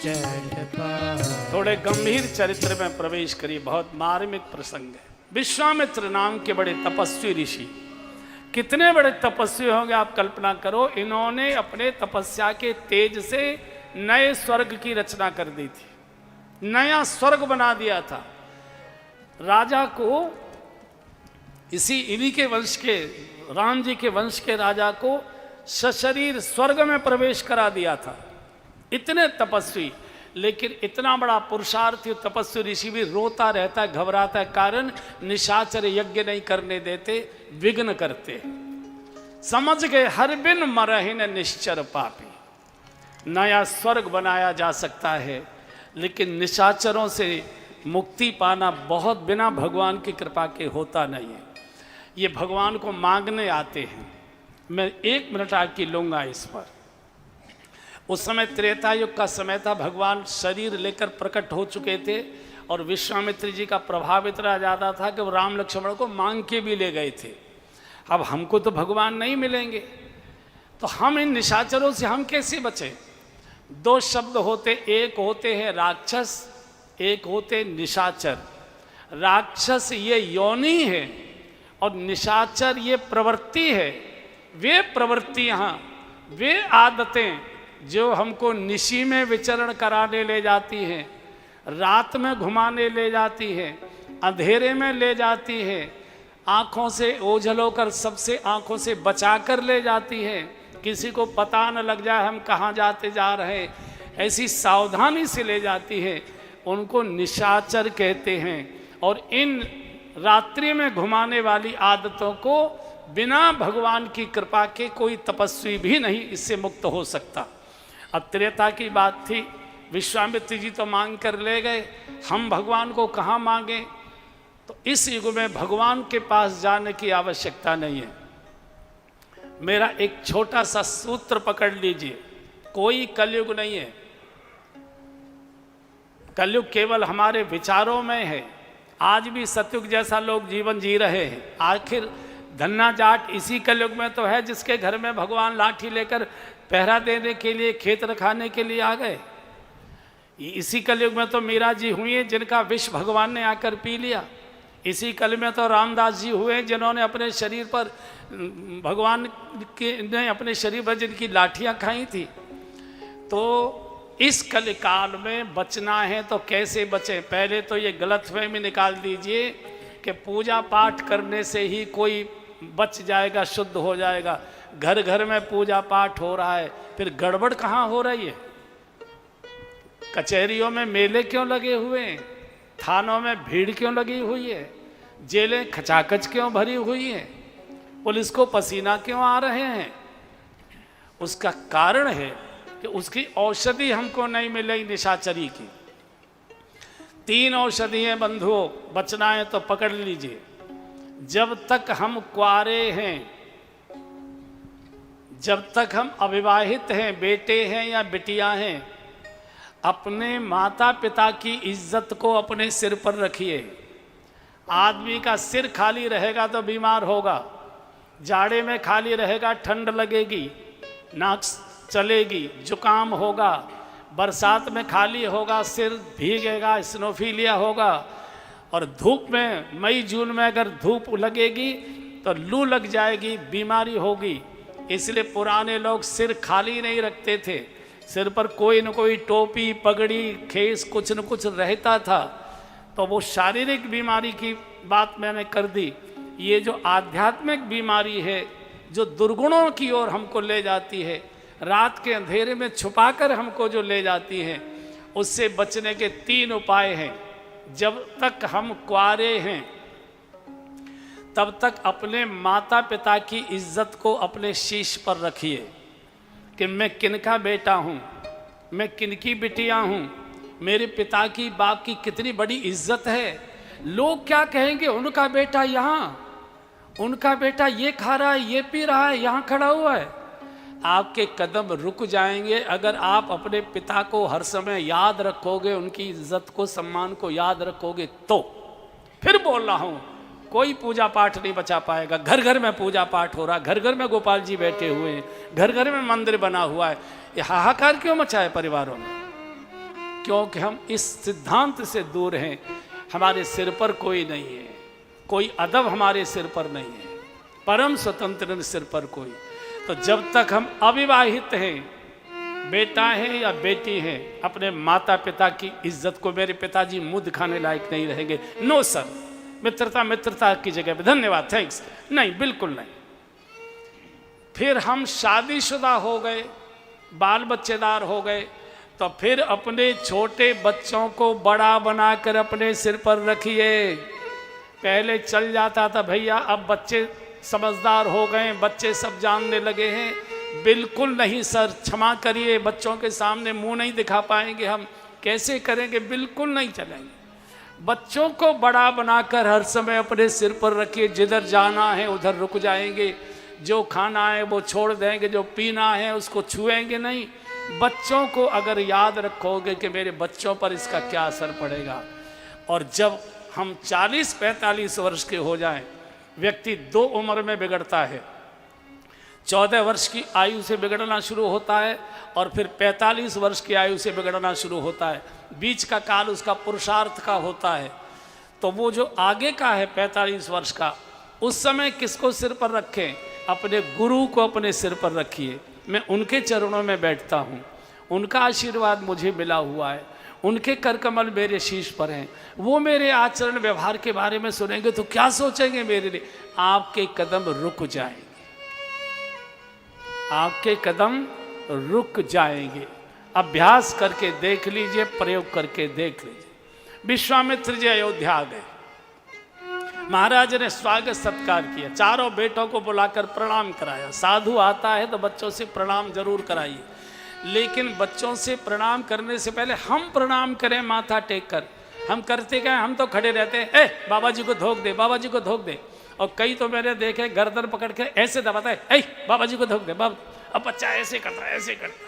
थोड़े गंभीर चरित्र में प्रवेश करिए, बहुत मार्मिक प्रसंग है। विश्वामित्र नाम के बड़े तपस्वी ऋषि, कितने बड़े तपस्वी होंगे आप कल्पना करो। इन्होंने अपने तपस्या के तेज से नए स्वर्ग की रचना कर दी थी, नया स्वर्ग बना दिया था। राजा को इन्हीं के वंश के, राम जी के वंश के राजा को सशरीर स्वर्ग में प्रवेश करा दिया था। इतने तपस्वी, लेकिन इतना बड़ा पुरुषार्थी तपस्वी ऋषि भी रोता रहता है, घबराता है। कारण निशाचर यज्ञ नहीं करने देते, विघ्न करते। समझ गए हर बिन मरहिन निश्चर पापी। नया स्वर्ग बनाया जा सकता है, लेकिन निशाचरों से मुक्ति पाना बहुत बिना भगवान की कृपा के होता नहीं है। ये भगवान को मांगने आते हैं। मैं 1 मिनट आपकी लूँगा इस पर। उस समय त्रेता युग का समय था, भगवान शरीर लेकर प्रकट हो चुके थे और विश्वामित्र जी का प्रभाव इतना ज़्यादा था कि वो राम लक्ष्मण को मांग के भी ले गए थे। अब हमको तो भगवान नहीं मिलेंगे, तो हम इन निशाचरों से हम कैसे बचें? 2 शब्द होते, एक होते हैं राक्षस, एक होते निशाचर। राक्षस ये योनि है और निशाचर ये प्रवृत्ति है। वे प्रवृत्तियाँ, वे आदतें जो हमको निशी में विचरण कराने ले जाती हैं, रात में घुमाने ले जाती हैं, अंधेरे में ले जाती हैं, आँखों से ओझल होकर सबसे आँखों से बचा कर ले जाती हैं, किसी को पता न लग जाए हम कहाँ जाते जा रहे हैं, ऐसी सावधानी से ले जाती है, उनको निशाचर कहते हैं। और इन रात्रि में घुमाने वाली आदतों को बिना भगवान की कृपा के कोई तपस्वी भी नहीं इससे मुक्त हो सकता। अब त्रेता की बात थी, विश्वामित्र जी तो मांग कर ले गए, हम भगवान को कहाँ मांगें? तो इस युग में भगवान के पास जाने की आवश्यकता नहीं है। मेरा एक छोटा सा सूत्र पकड़ लीजिए, कोई कलयुग नहीं है। कलयुग केवल हमारे विचारों में है। आज भी सतयुग जैसा लोग जीवन जी रहे हैं। आखिर धन्ना जाट इसी कलयुग में तो है जिसके घर में भगवान लाठी लेकर पहरा देने के लिए, खेत रखाने के लिए आ गए। इसी कलयुग में तो मीरा जी हुई हैं जिनका विष भगवान ने आकर पी लिया। इसी कल में तो रामदास जी हुए जिन्होंने अपने शरीर पर, भगवान के ने अपने शरीर पर जिनकी लाठियाँ खाई थी। तो इस कलिकाल में बचना है तो कैसे बचें? पहले तो ये गलतफहमी निकाल दीजिए कि पूजा पाठ करने से ही कोई बच जाएगा, शुद्ध हो जाएगा। घर घर में पूजा पाठ हो रहा है, फिर गड़बड़ कहाँ हो रही है? कचहरियों में मेले क्यों लगे हुए हैं? थानों में भीड़ क्यों लगी हुई है? जेलें खचाखच क्यों भरी हुई हैं? पुलिस को पसीना क्यों आ रहे हैं? उसका कारण है कि उसकी औषधि हमको नहीं मिलेगी निशाचरी की। 3 औषधि हैं बंधुओं, बचना है तो पकड़ लीजिए। जब तक हम कुआरे हैं, जब तक हम अविवाहित हैं, बेटे हैं या बिटिया हैं, अपने माता पिता की इज्जत को अपने सिर पर रखिए। आदमी का सिर खाली रहेगा तो बीमार होगा, जाड़े में खाली रहेगा ठंड लगेगी, नाक चलेगी, जुकाम होगा, बरसात में खाली होगा सिर भीगेगा, स्नोफीलिया होगा, और धूप में मई जून में अगर धूप लगेगी तो लू लग जाएगी, बीमारी होगी। इसलिए पुराने लोग सिर खाली नहीं रखते थे, सिर पर कोई न कोई टोपी, पगड़ी, खेस कुछ न कुछ रहता था। तो वो शारीरिक बीमारी की बात मैंने कर दी। ये जो आध्यात्मिक बीमारी है, जो दुर्गुणों की ओर हमको ले जाती है, रात के अंधेरे में छुपाकर हमको जो ले जाती है, उससे बचने के 3 उपाय हैं। जब तक हम कुआरे हैं तब तक अपने माता पिता की इज्जत को अपने शीश पर रखिए कि मैं किनका बेटा हूँ, मैं किनकी बिटिया हूँ, मेरे पिता की बाप की कितनी बड़ी इज्जत है। लोग क्या कहेंगे? उनका बेटा यहाँ, उनका बेटा ये खा रहा है, ये पी रहा है, यहाँ खड़ा हुआ है। आपके कदम रुक जाएंगे अगर आप अपने पिता को हर समय याद रखोगे, उनकी इज्जत को, सम्मान को याद रखोगे तो। फिर बोल रहा हूँ, कोई पूजा पाठ नहीं बचा पाएगा। घर घर में पूजा पाठ हो रहा है, घर घर में गोपाल जी बैठे हुए हैं, घर घर में मंदिर बना हुआ है। ये हाहाकार क्यों मचा है परिवारों में? क्योंकि हम इस सिद्धांत से दूर हैं, हमारे सिर पर कोई नहीं है, कोई अदब हमारे सिर पर नहीं है, परम स्वतंत्र सिर पर कोई। तो जब तक हम अविवाहित हैं, बेटा है या बेटी है, अपने माता पिता की इज्जत को, मेरे पिताजी मुंह दिखाने लायक नहीं रहेंगे, नो सर, मित्रता मित्रता की जगह पे, धन्यवाद, थैंक्स, नहीं, बिल्कुल नहीं। फिर हम शादीशुदा हो गए, बाल बच्चेदार हो गए, तो फिर अपने छोटे बच्चों को बड़ा बनाकर अपने सिर पर रखिए। पहले चल जाता था भैया, अब बच्चे समझदार हो गए, बच्चे सब जानने लगे हैं, बिल्कुल नहीं सर, क्षमा करिए, बच्चों के सामने मुंह नहीं दिखा पाएंगे, हम कैसे करेंगे, बिल्कुल नहीं चलेंगे। बच्चों को बड़ा बनाकर हर समय अपने सिर पर रखिए, जिधर जाना है उधर रुक जाएंगे, जो खाना है वो छोड़ देंगे, जो पीना है उसको छुएंगे नहीं। बच्चों को अगर याद रखोगे कि मेरे बच्चों पर इसका क्या असर पड़ेगा, और जब हम 40-45 वर्ष के हो जाएं, व्यक्ति दो उम्र में बिगड़ता है, 14 वर्ष की आयु से बिगड़ना शुरू होता है और फिर 45 वर्ष की आयु से बिगड़ना शुरू होता है। बीच का काल उसका पुरुषार्थ का होता है। तो वो जो आगे का है 45 वर्ष का, उस समय किसको सिर पर रखें? अपने गुरु को अपने सिर पर रखिए। मैं उनके चरणों में बैठता हूँ, उनका आशीर्वाद मुझे मिला हुआ है, उनके कर कमल मेरे शीश पर हैं। वो मेरे आचरण व्यवहार के बारे में सुनेंगे तो क्या सोचेंगे मेरे लिए? आपके कदम रुक जाएंगे, आपके कदम रुक जाएंगे। अभ्यास करके देख लीजिए, प्रयोग करके देख लीजिए। विश्वामित्र जी अयोध्या आ गए, महाराज ने स्वागत सत्कार किया, चारों बेटों को बुलाकर प्रणाम कराया। साधु आता है तो बच्चों से प्रणाम जरूर कराइए, लेकिन बच्चों से प्रणाम करने से पहले हम प्रणाम करें माथा टेक कर। हम करते क्या, हम तो खड़े रहते हैं, ए बाबा जी को धोख दे, बाबा जी को धोख दे। और कई तो मैंने देखे गर्दन पकड़ के ऐसे दबाता है, ए बाबा जी को धोख दे, बाबा। अब बच्चा ऐसे करता है, ऐसे करता है।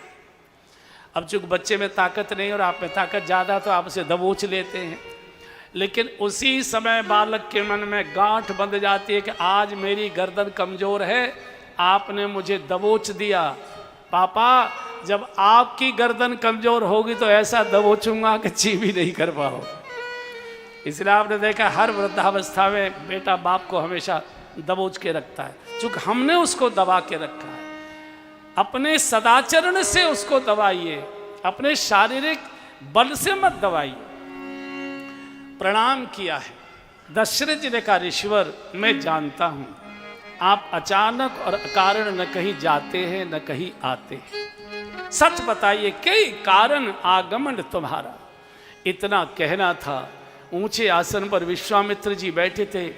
अब चूंकि बच्चे में ताकत नहीं और आप में ताकत ज़्यादा, तो आपसे दबोच लेते हैं। लेकिन उसी समय बालक के मन में गांठ बंध जाती है कि आज मेरी गर्दन कमज़ोर है, आपने मुझे दबोच दिया। पापा, जब आपकी गर्दन कमज़ोर होगी तो ऐसा दबोचूंगा कि ची भी नहीं कर पाओ। इसलिए आपने देखा हर वृद्धावस्था में बेटा बाप को हमेशा दबोच के रखता है, चूँकि हमने उसको दबा के रखा है। अपने सदाचरण से उसको दबाइए, अपने शारीरिक बल से मत दबाइए। प्रणाम किया है। दशरथ जी ने कहा, ऋषिवर मैं जानता हूं आप अचानक और अकारण न कहीं जाते हैं न कहीं आते हैं, सच बताइए कई कारण आगमन तुम्हारा। इतना कहना था, ऊंचे आसन पर विश्वामित्र जी बैठे थे,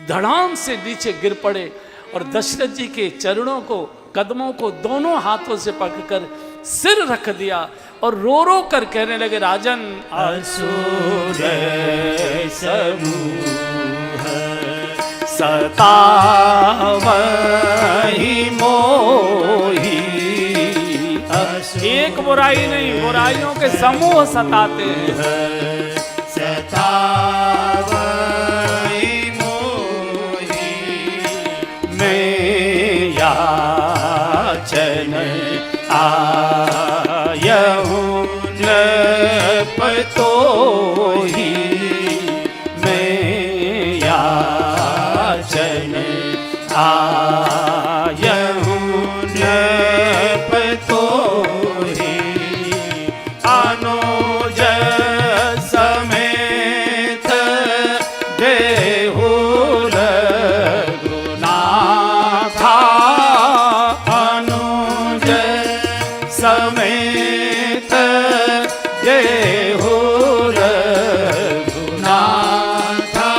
धड़ाम से नीचे गिर पड़े और दशरथ जी के चरणों को, कदमों को दोनों हाथों से पकड़कर सिर रख दिया और रो रो कर कहने लगे, राजन असुर समूह सतावहि मोहि। एक बुराई नहीं, बुराइयों के समूह सताते हैं। सतावहि मोहि मैं याचन आयहूं नपतोहि, मैं याचन आयहूं नपतोहि। अनुज समेत देहु रघुनाथा, अनुज समेत देहु रघुनाथा।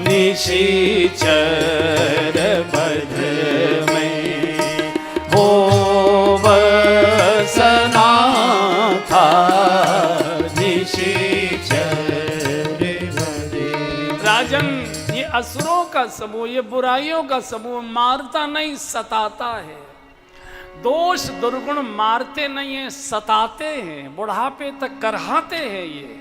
निशिचर बध में होव सनाथा, निशिचर बध। राजन, ये असुरों का समूह, ये बुराइयों का समूह मारता नहीं सताता है। दोष दुर्गुण मारते नहीं है, सताते हैं, बुढ़ापे तक करहाते हैं, ये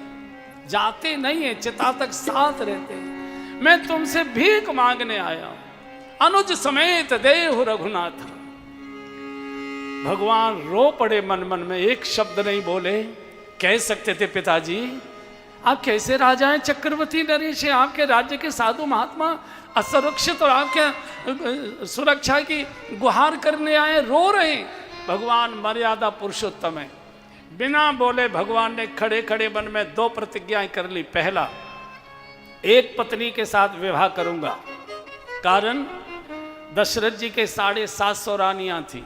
जाते नहीं है, चिता तक साथ रहते हैं। मैं तुमसे भीख मांगने आया हूं, अनुज समेत देहु रघुनाथ। भगवान रो पड़े मन मन में, एक शब्द नहीं बोले, कह सकते थे पिताजी आप कैसे राजा हैं, चक्रवर्ती नरेश हैं, आपके राज्य के साधु महात्मा असुरक्षित और आपके सुरक्षा की गुहार करने आए, रो रहे हैं। भगवान मर्यादा पुरुषोत्तम है। बिना बोले भगवान ने खड़े खड़े मन में 2 प्रतिज्ञाएं कर ली। पहला, एक पत्नी के साथ विवाह करूंगा, कारण दशरथ जी के 750 रानियां थी।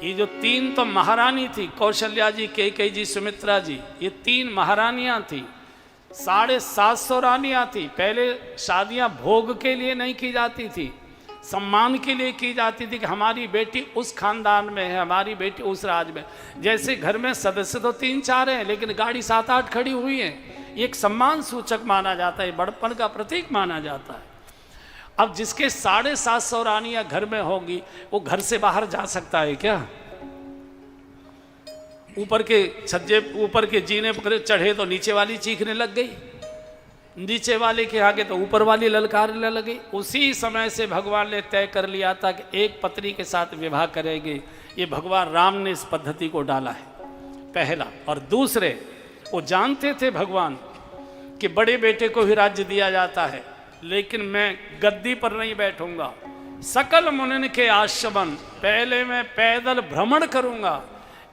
ये जो 3 तो महारानी थी, कौशल्या जी, कैकेयी जी, सुमित्रा जी, ये 3 महारानियां थी। 750 रानियां थी। पहले शादियां भोग के लिए नहीं की जाती थी, सम्मान के लिए की जाती थी कि हमारी बेटी उस खानदान में है, हमारी बेटी उस राज में। जैसे घर में सदस्य तो 3-4 हैं, लेकिन गाड़ी 7-8 खड़ी हुई है, एक सम्मान सूचक माना जाता है, बड़पन का प्रतीक माना जाता है। अब जिसके 750 रानियां घर में होंगी, वो घर से बाहर जा सकता है क्या? ऊपर के छज्जे, ऊपर के जीने पर चढ़े तो नीचे वाली चीखने लग गई, नीचे वाले के आगे तो ऊपर वाली ललकारने लगी। उसी समय से भगवान ने तय कर लिया था कि एक पत्नी के साथ विवाह करेंगे। ये भगवान राम ने इस पद्धति को डाला है, पहला। और दूसरे, वो जानते थे भगवान कि बड़े बेटे को ही राज्य दिया जाता है, लेकिन मैं गद्दी पर नहीं बैठूंगा। सकल मुनिन के आश्रमन, पहले मैं पैदल भ्रमण करूंगा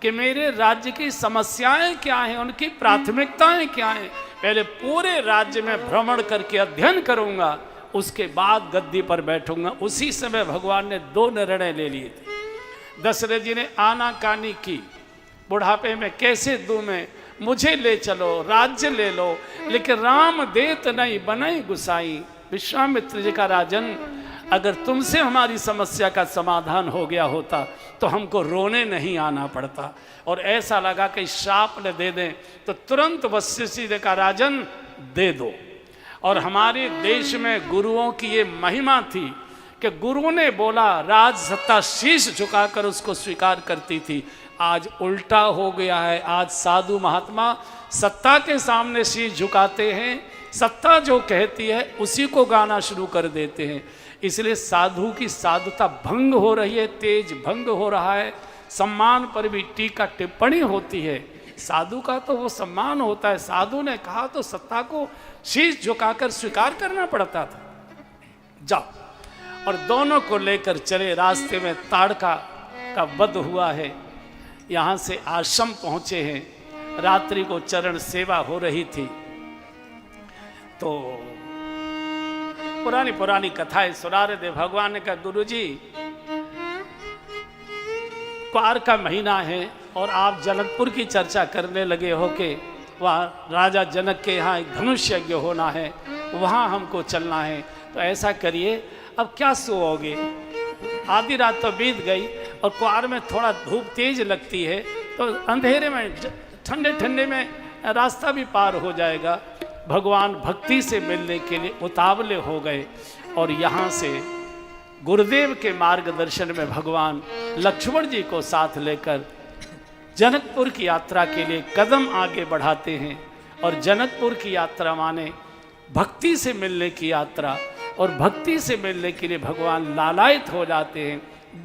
कि मेरे राज्य की समस्याएं क्या हैं, उनकी प्राथमिकताएं क्या हैं। पहले पूरे राज्य में भ्रमण करके अध्ययन करूंगा, उसके बाद गद्दी पर बैठूंगा। उसी समय भगवान ने 2 निर्णय ले लिए थे। दशरथ जी ने आनाकानी की, बुढ़ापे में कैसे दूं मैं, मुझे ले चलो, राज्य ले लो, लेकिन राम देत नहीं बनई गुसाई। विश्वामित्र जी का राजन, अगर तुमसे हमारी समस्या का समाधान हो गया होता तो हमको रोने नहीं आना पड़ता। और ऐसा लगा कि श्राप न दे दें तो तुरंत वशिष्ठ जी का राजन दे दो। और हमारे देश में गुरुओं की ये महिमा थी कि गुरु ने बोला राज सत्ता शीश झुकाकर उसको स्वीकार करती थी। आज उल्टा हो गया है। आज साधु महात्मा सत्ता के सामने शीश झुकाते हैं, सत्ता जो कहती है उसी को गाना शुरू कर देते हैं। इसलिए साधु की साधुता भंग हो रही है, तेज भंग हो रहा है। सम्मान पर भी टीका टिप्पणी होती है। साधु का तो वो सम्मान होता है, साधु ने कहा तो सत्ता को शीश झुकाकर स्वीकार करना पड़ता था। जाओ। और दोनों को लेकर चले। रास्ते में ताड़का का वध हुआ है, यहाँ से आश्रम पहुँचे हैं। रात्रि को चरण सेवा हो रही थी तो पुरानी कथाएं सुना रहे थे। भगवान ने कहा गुरुजी, क्वार का महीना है और आप जनकपुर की चर्चा करने लगे हो कि वहाँ राजा जनक के यहाँ एक धनुष यज्ञ होना है, वहाँ हमको चलना है। तो ऐसा करिए, अब क्या सोओगे? आधी रात तो बीत गई और क्वार में थोड़ा धूप तेज लगती है, तो अंधेरे में ठंडे ठंडे में रास्ता भी पार हो जाएगा। भगवान भक्ति से मिलने के लिए उतावले हो गए और यहाँ से गुरुदेव के मार्गदर्शन में भगवान लक्ष्मण जी को साथ लेकर जनकपुर की यात्रा के लिए कदम आगे बढ़ाते हैं। और जनकपुर की यात्रा माने भक्ति से मिलने की यात्रा, और भक्ति से मिलने के लिए भगवान लालायित हो जाते हैं।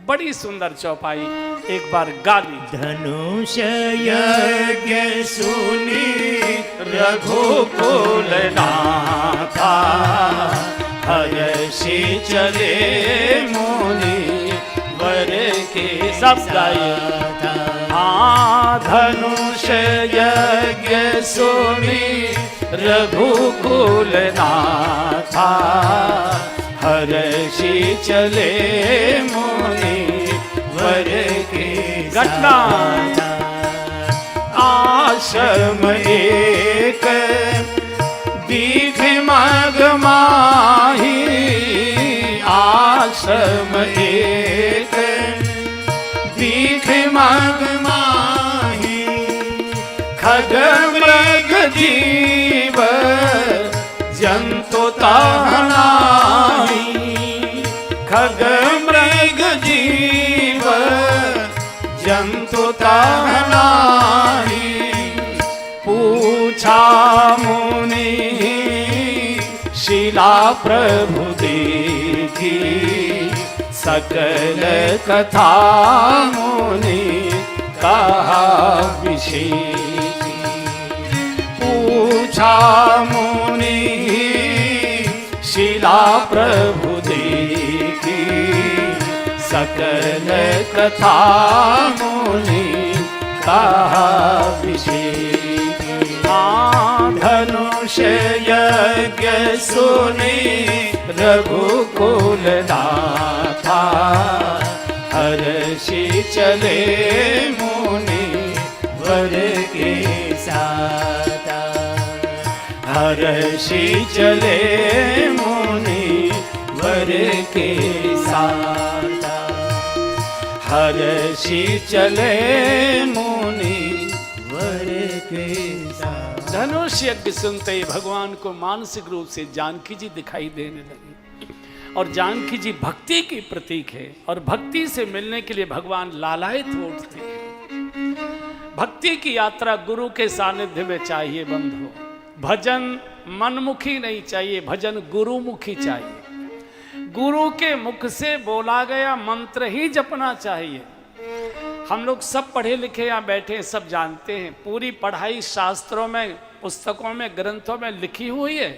बड़ी सुंदर चौपाई एक बार गा ली। धनुष यज्ञ सुनी रघुकुल नाथा, हर्षि चले मुनि वर के। सब गाइए। धनुष यज्ञ सुनी रघुकुल नाथा, हर्षि चले मुनि वर के। घटना आश्रम एक दीघ मग माही, आश्रम एक दीघ मग माही, खग मृग जीव जंतु ताहनाही, खग मृग जीव जंतु ताहनाही। पूछा मुनि शिला प्रभु देखी, सकल कथा मुनि कहा विषेकी। उषा मुनि शिला प्रभु देखी सकल कथा मुनि कहा विषेकी धनुष यज्ञ सुनि रघुकुल नाथा हर्षि चले मुनि वर के साथा हर्षि चले मुनि वर के साथा हर्षि चले मुनि वर के साथ। धनुष यज्ञ सुनते ही भगवान को मानसिक रूप से जानकी जी दिखाई देने लगी। और जानकी जी भक्ति की प्रतीक है और भक्ति से मिलने के लिए भगवान लालायित उठते हैं। भक्ति की यात्रा गुरु के सानिध्य में चाहिए बंधु। भजन मनमुखी नहीं चाहिए, भजन गुरुमुखी चाहिए। गुरु के मुख से बोला गया मंत्र ही जपना चाहिए। हम लोग सब पढ़े लिखे यहाँ बैठे हैं, सब जानते हैं। पूरी पढ़ाई शास्त्रों में, पुस्तकों में, ग्रंथों में लिखी हुई है,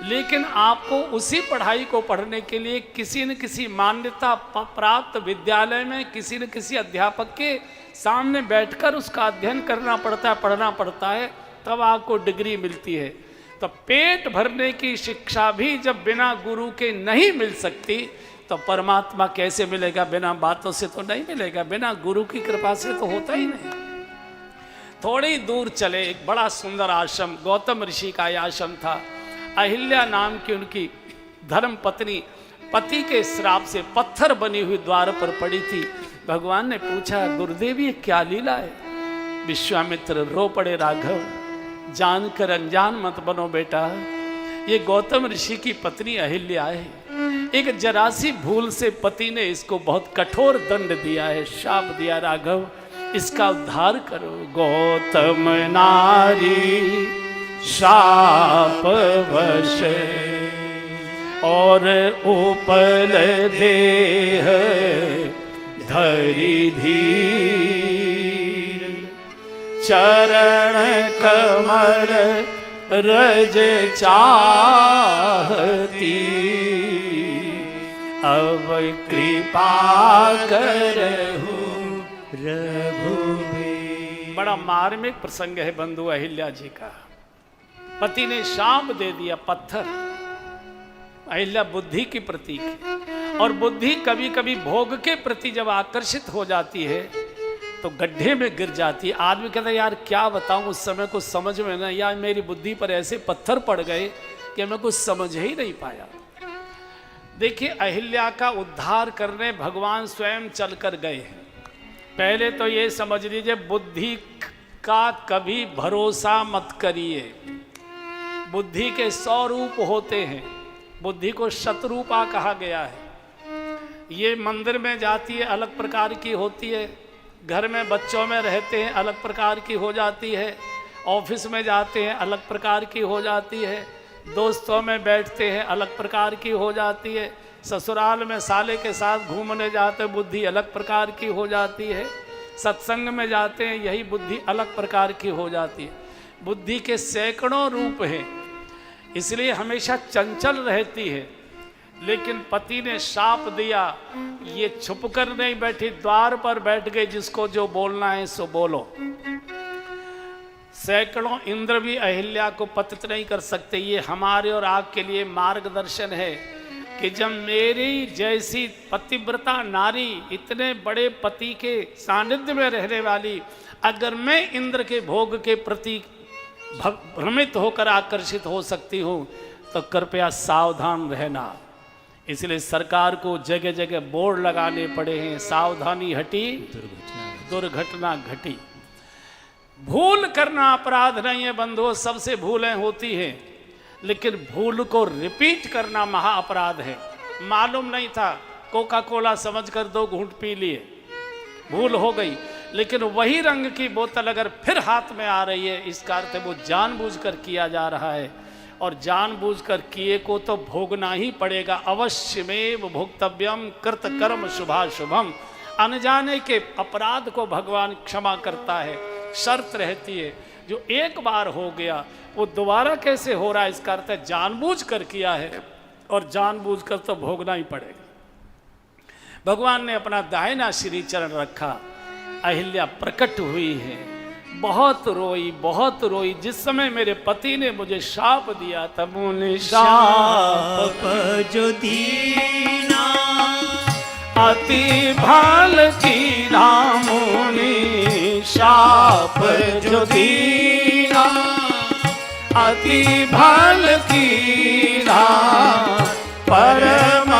लेकिन आपको उसी पढ़ाई को पढ़ने के लिए किसी न किसी मान्यता प्राप्त विद्यालय में किसी न किसी अध्यापक के सामने बैठकर उसका अध्ययन करना पड़ता है, पढ़ना पड़ता है, तब आपको डिग्री मिलती है। तो पेट भरने की शिक्षा भी जब बिना गुरु के नहीं मिल सकती तो परमात्मा कैसे मिलेगा? बिना बातों से तो नहीं मिलेगा, बिना गुरु की कृपा से तो होता ही नहीं। थोड़ी दूर चले, एक बड़ा सुंदर आश्रम, गौतम ऋषि का यह आश्रम था। अहिल्या नाम की उनकी धर्म पत्नी पति के श्राप से पत्थर बनी हुई द्वार पर पड़ी थी। भगवान ने पूछा, गुरुदेव ये क्या लीला है? विश्वामित्र रो पड़े, राघव जानकर अनजान मत बनो बेटा, ये गौतम ऋषि की पत्नी अहिल्या है। एक जरा सी भूल से पति ने इसको बहुत कठोर दंड दिया है, शाप दिया, राघव इसका उद्धार करो। गौतम नारी शाप वश और उपल देह धरि धीर चरण कमल रज चाहती अब कृपा करहु रघुबीर। बड़ा मार्मिक प्रसंग है बंधु अहिल्या जी का। पति ने शाप दे दिया, पत्थर। अहिल्या बुद्धि की प्रतीक है, और बुद्धि कभी कभी भोग के प्रति जब आकर्षित हो जाती है तो गड्ढे में गिर जाती है। आदमी कहता है यार क्या बताऊं, उस समय कुछ समझ में ना, या मेरी बुद्धि पर ऐसे पत्थर पड़ गए कि मैं कुछ समझ ही नहीं पाया। देखिए अहिल्या का उद्धार करने भगवान स्वयं चलकर गए हैं। पहले तो ये समझ लीजिए, बुद्धि का कभी भरोसा मत करिए। बुद्धि के 100 रूप होते हैं, बुद्धि को शतरूपा कहा गया है। ये मंदिर में जाती है अलग प्रकार की होती है, घर में बच्चों में रहते हैं अलग प्रकार की हो जाती है, ऑफिस में जाते हैं अलग प्रकार की हो जाती है, दोस्तों में बैठते हैं अलग प्रकार की हो जाती है, ससुराल में साले के साथ घूमने जाते हैं बुद्धि अलग प्रकार की हो जाती है, सत्संग में जाते हैं यही बुद्धि अलग प्रकार की हो जाती है। बुद्धि के सैकड़ों रूप हैं, इसलिए हमेशा चंचल रहती है। लेकिन पति ने शाप दिया, ये छुप कर नहीं बैठी, द्वार पर बैठ गई, जिसको जो बोलना है सो बोलो। सैकड़ों इंद्र भी अहिल्या को पतित नहीं कर सकते। ये हमारे और आपके लिए मार्गदर्शन है कि जब मेरी जैसी पतिव्रता नारी, इतने बड़े पति के सानिध्य में रहने वाली, अगर मैं इंद्र के भोग के प्रति भ्रमित होकर आकर्षित हो सकती हूँ तो कृपया सावधान रहना। इसलिए सरकार को जगह जगह बोर्ड लगाने पड़े हैं, सावधानी हटी दुर्घटना घटी। भूल करना अपराध नहीं है बंधुओं, सबसे भूलें होती हैं, लेकिन भूल को रिपीट करना महा अपराध है। मालूम नहीं था, कोका कोला समझकर 2 घूंट पी लिए, भूल हो गई, लेकिन वही रंग की बोतल अगर फिर हाथ में आ रही है, इसका अर्थ है वो जानबूझकर किया जा रहा है, और जानबूझकर किए को तो भोगना ही पड़ेगा। अवश्यमेव भोक्तव्यम कृत कर्म शुभाशुभम। अनजाने के अपराध को भगवान क्षमा करता है, शर्त रहती है। जो एक बार हो गया वो दोबारा कैसे हो रहा है, इसका अर्थ है जानबूझ कर किया है और जानबूझ कर तो भोगना ही पड़ेगा। भगवान ने अपना दाहिना श्री चरण रखा, अहिल्या प्रकट हुई है, बहुत रोई। जिस समय मेरे पति ने मुझे शाप दिया था, मुनि शाप जो दीना अति भाल कीना, मुनि शाप जो दीना अति भाल कीना, परम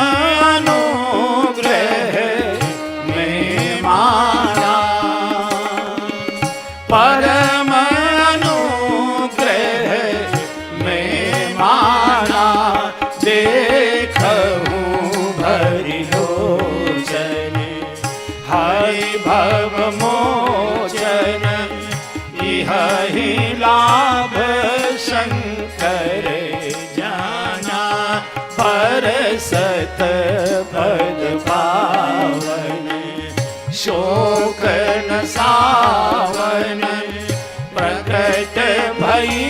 अनुग्रह में माना, परम अनुग्रह में माना। देखूं भरि लोचन हरि भव मोचन, इह ही लाभ शंकर जाना। परसत पद पावन शोक न सावन, प्रकट भई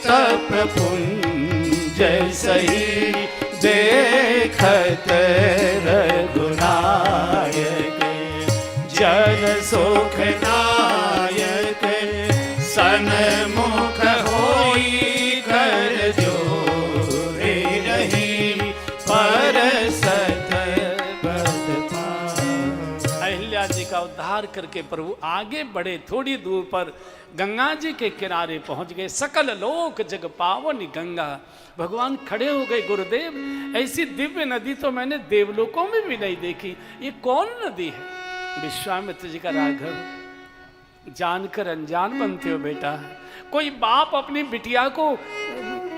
तप पुंज सही। देखत रघुनायक जन सुखदायक, सन्मुख होई कर जोरे रही। परसत पद पावन। अहिल्या जी का उद्धार करके प्रभु आगे बढ़े, थोड़ी दूर पर गंगा जी के किनारे पहुंच गए। सकल लोक जग पावन गंगा, भगवान खड़े हो गए। गुरुदेव, ऐसी दिव्य नदी तो मैंने देवलोकों में भी नहीं देखी, ये कौन नदी है? विश्वामित्र जी का राघव, जानकर अनजान बनते हो बेटा। कोई बाप अपनी बिटिया को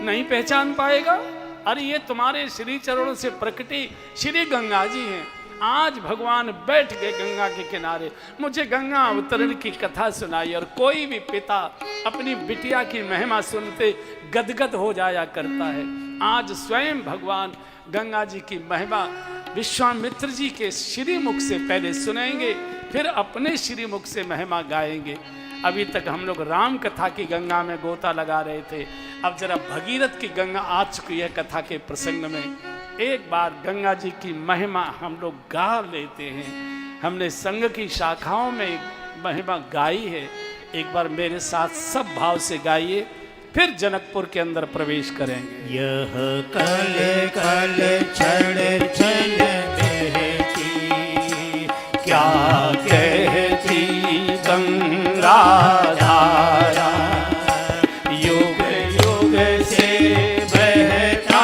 नहीं पहचान पाएगा? अरे ये तुम्हारे श्री चरणों से प्रकटी श्री गंगा जी हैं। आज भगवान बैठ गए गंगा के किनारे, मुझे गंगा अवतरण की कथा सुनाई। और कोई भी पिता अपनी बिटिया की महिमा सुनते गदगद हो जाया करता है। आज स्वयं भगवान गंगा जी की महिमा विश्वामित्र जी के श्रीमुख से पहले सुनेंगे, फिर अपने श्रीमुख से महिमा गाएंगे। अभी तक हम लोग राम कथा की गंगा में गोता लगा रहे थे, अब जरा भगीरथ की गंगा आ चुकी है कथा के प्रसंग में। एक बार गंगा जी की महिमा हम लोग गा लेते हैं। हमने संघ की शाखाओं में महिमा गाई है, एक बार मेरे साथ सब भाव से गाइए, फिर जनकपुर के अंदर प्रवेश करेंगे। यह कल कल क्षण क्षण बहती, क्या कहती गंगा धारा। युग युग से बहता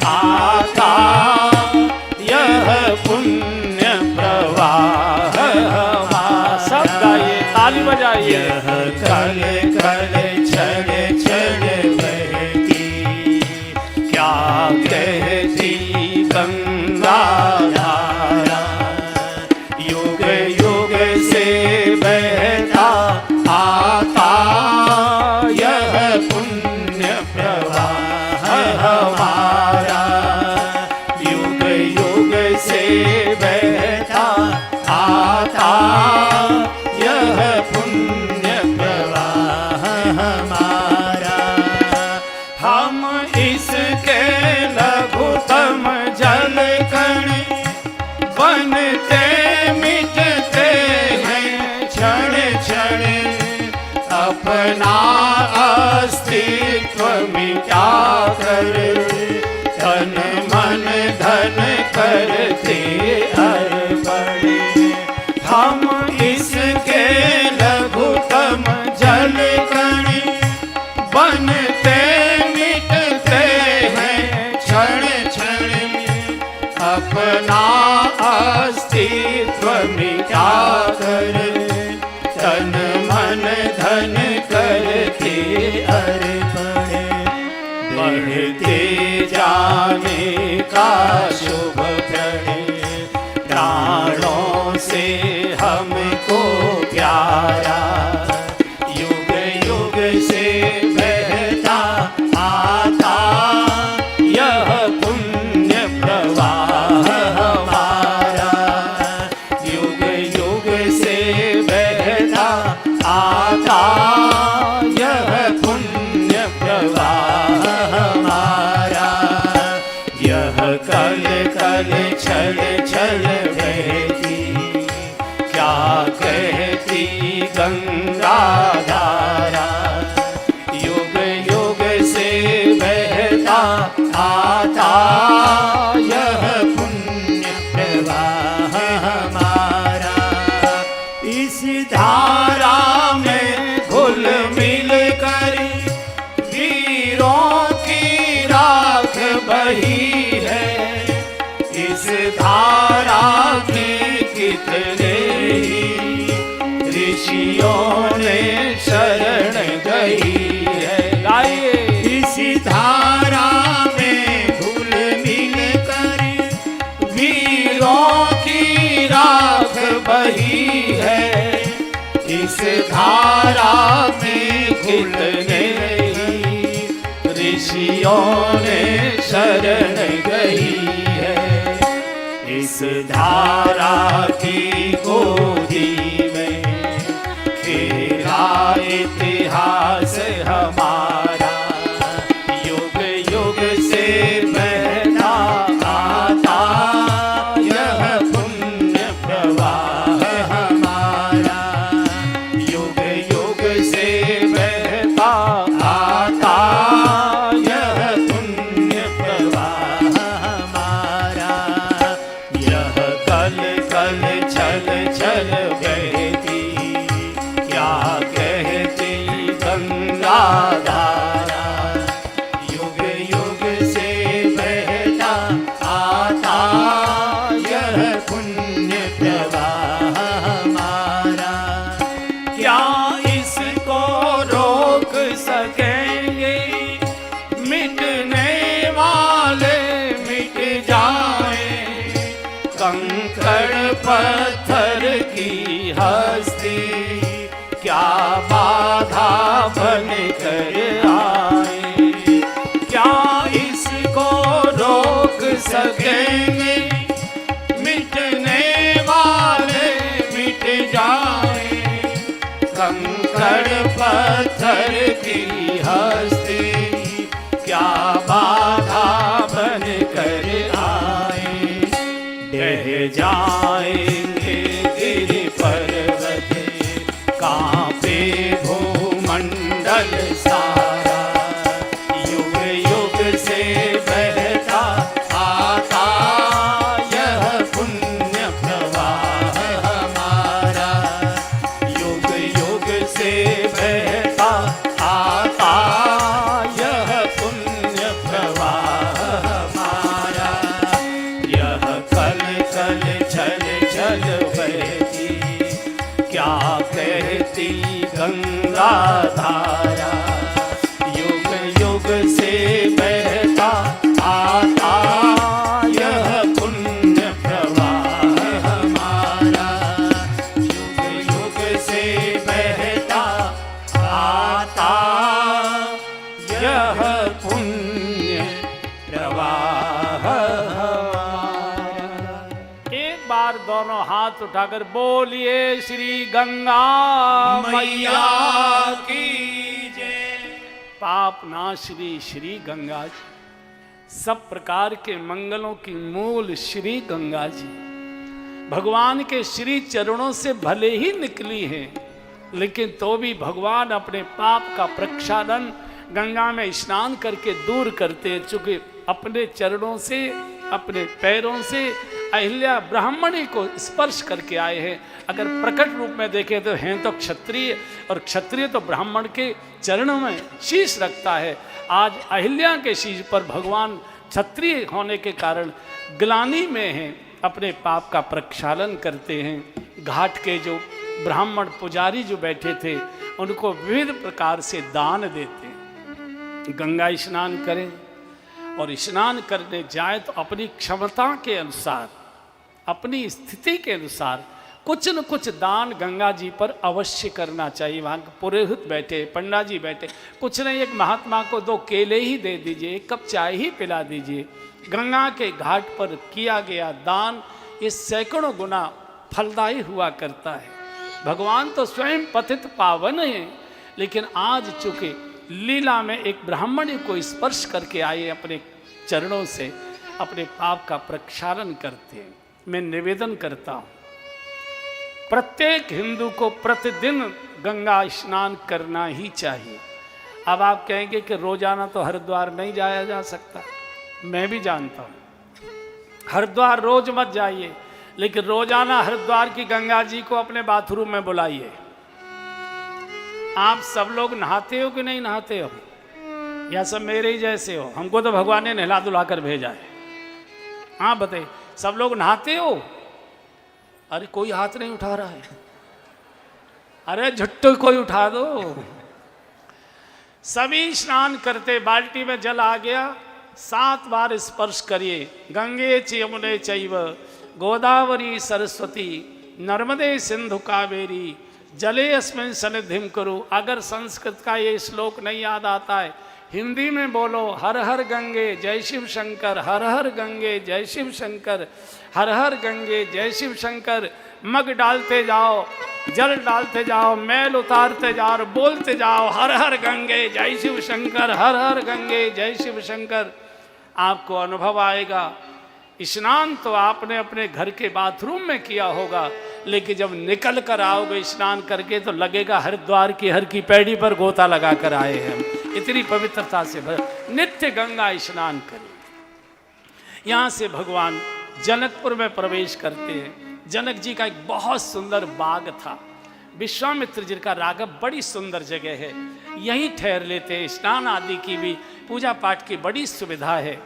आता यह पुण्य प्रवाह हमारा। सब गाइए, ताली बजाइए। यह कल कल क्षण क्षण बहती, क्या कहती गंगा धारा। युग युग से बहता आता यह पुण्य प्रवाह हमारा। युग युग से बहता आता यह पुण्य प्रवाह गई है। गाइए। इसी धारा में घुल मिल कर वीरों की राख बही है। इस धारा में घुलने ऋषियों ने शरण गई है। इस धारा की गोदी में खेला इतिहास हमारा। युग युग से बहता आता यह पुण्य प्रवाह हमारा। युग युग से बहता आता यह पुण्य प्रवाह हमारा। यह कल कल छल छल बहती क्या कहती गंगा धारा। युग युग से बहता आता यह पुण्य प्रवाह हमारा। क्या इसको रोक सकेंगे? मिटने वाले मिट जाए। कंकड़ पत्थर की हस्ती क्या बाधा बन कर आए। क्या इसको रोक सकेंगे? मिटने वाले मिट जाए। कंकड़ पत्थर की हस्ती क्या बाधा बन कर आए। बह जाएंगे गिरि पर्वत कांपे भूमंडल सारा। युग युग से बहता आता यह पुण्य प्रवाह हमारा। युग युग से बहता आता यह पुण्य प्रवाह हमारा। यह कल कल छल छल बहती क्या कहती गंगा धारा। युग युग से बहता आता यह पुण्य प्रवाह हमारा। युग युग से बहता आता यह पुण्य प्रवाह हमारा। एक बार दोनों हाथ उठाकर बोलिए श्री गंगा मैया की जय। पाप नाशनी श्री गंगा जी, सब प्रकार के मंगलों की मूल श्री गंगा जी भगवान के श्री चरणों से भले ही निकली हैं, लेकिन तो भी भगवान अपने पाप का प्रक्षालन गंगा में स्नान करके दूर करते। चूंकि अपने चरणों से अपने पैरों से अहिल्या ब्राह्मणी को स्पर्श करके आए हैं। अगर प्रकट रूप में देखें तो हैं तो क्षत्रिय, और क्षत्रिय तो ब्राह्मण के चरणों में शीश रखता है। आज अहिल्या के शीश पर भगवान क्षत्रिय होने के कारण ग्लानि में हैं, अपने पाप का प्रक्षालन करते हैं। घाट के जो ब्राह्मण पुजारी जो बैठे थे उनको विविध प्रकार से दान देते हैं। गंगा स्नान करें और स्नान करने जाए तो अपनी क्षमता के अनुसार, अपनी स्थिति के अनुसार कुछ न कुछ दान गंगा जी पर अवश्य करना चाहिए। वहाँ पुरोहित बैठे, पंडा जी बैठे, कुछ नहीं, एक महात्मा को 2 केले ही दे दीजिए, 1 कप चाय ही पिला दीजिए। गंगा के घाट पर किया गया दान ये सैकड़ों गुना फलदायी हुआ करता है। भगवान तो स्वयं पतित पावन है, लेकिन आज चूंकि लीला में एक ब्राह्मणी को स्पर्श करके आए, अपने चरणों से अपने पाप का प्रक्षालन करते हैं। मैं निवेदन करता हूँ प्रत्येक हिंदू को प्रतिदिन गंगा स्नान करना ही चाहिए। अब आप कहेंगे कि रोजाना तो हरिद्वार नहीं जाया जा सकता, मैं भी जानता हूँ हरिद्वार रोज मत जाइए, लेकिन रोजाना हरिद्वार की गंगा जी को अपने बाथरूम में बुलाइए। आप सब लोग नहाते हो कि नहीं नहाते हो, या सब मेरे ही जैसे हो? हमको तो भगवान ने नहला धुला कर भेजा है। हाँ बताइए, सब लोग नहाते हो? अरे कोई हाथ नहीं उठा रहा है, अरे झुट्टू कोई उठा दो। सभी स्नान करते, बाल्टी में जल आ गया, 7 बार स्पर्श करिए। गंगे च यमुने चैव गोदावरी सरस्वती नर्मदे सिंधु कावेरी जले अस्मिन् सन्निधिं कुरु। अगर संस्कृत का ये श्लोक नहीं याद आता है, हिंदी में बोलो, हर हर गंगे जय शिव शंकर, हर हर गंगे जय शिव शंकर, हर हर गंगे जय शिव शंकर। मग डालते जाओ, जल डालते जाओ, मैल उतारते जाओ और बोलते जाओ, हर हर गंगे जय शिव शंकर, हर हर गंगे जय शिव शंकर। आपको अनुभव आएगा। स्नान तो आपने अपने घर के बाथरूम में किया होगा, लेकिन जब निकल कर आओगे स्नान करके तो लगेगा हरिद्वार की हर की पैड़ी पर गोता लगा कर आए हैं। इतनी पवित्रता से नित्य गंगा स्नान करें। यहाँ से भगवान जनकपुर में प्रवेश करते हैं। जनक जी का एक बहुत सुंदर बाग था। विश्वामित्र जी का राघव बड़ी सुंदर जगह है, यहीं ठहर लेते हैं। स्नान आदि की भी, पूजा पाठ की बड़ी सुविधा है।